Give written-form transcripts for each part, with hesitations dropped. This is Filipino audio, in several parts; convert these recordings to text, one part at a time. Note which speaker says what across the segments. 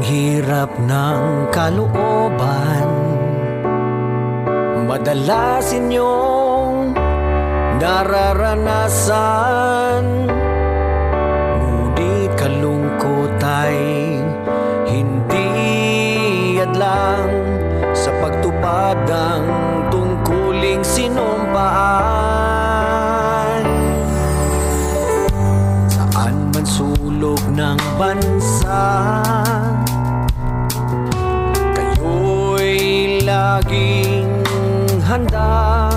Speaker 1: hirap ng kalooban, madalas inyong nararanasan. Ngunit kalungkot ay hindi adlang sa pagtupad ng tungkuling sinumpaan. Saan man sulok ng bansa, kayo'y laging handa.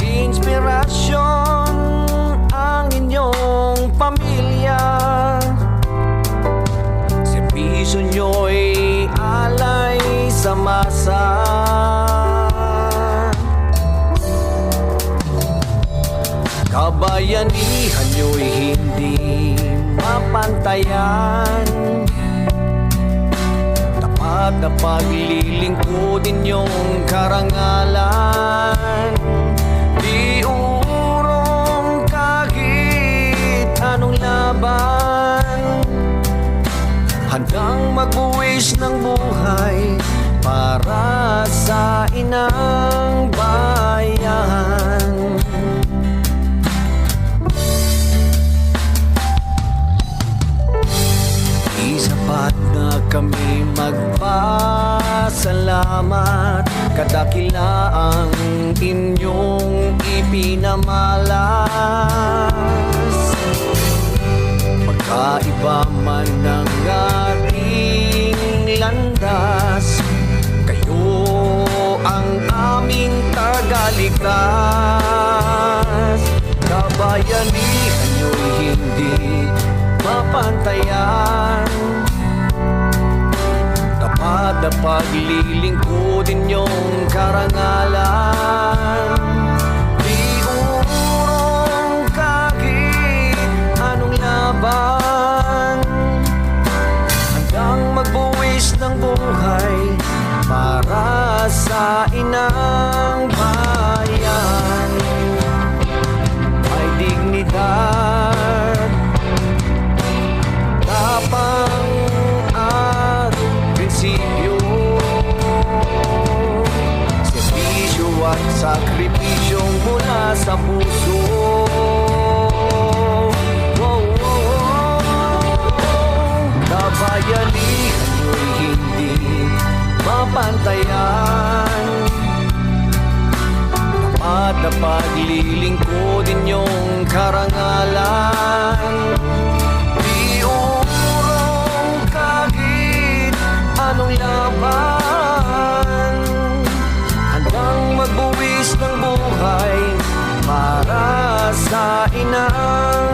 Speaker 1: Inspirasyon ang inyong pamilya, serbisyo nyo'y alay sa masa. Kabayanihan nyo'y hindi mapantayan, tapat na paglilingkod inyong karangalan. Di urong kahit anong laban, handang magbuwis ng buhay para sa inang bayan. Di sapat na kami magpasalamat, kadakilaang inyong ipinamalas. Magkaiba man ng ating landas, kayo ang aming tagaligtas. Kabayanihan nyo'y hindi mapantayan, tapat na paglilingkod inyong karangalan. Di urong kahit anong laban, handang magbuwis ng buhay para sa inang bayan. May dignidad, tapang at prinsipyo, serbisyo at sakripisyo mula sa puso. Kabayanihan nyo'y hindi mapantayan, tapat na paglilingkod inyong karangalan. Di urong kahit anong laban, handang magbuwis ng buhay para sa inang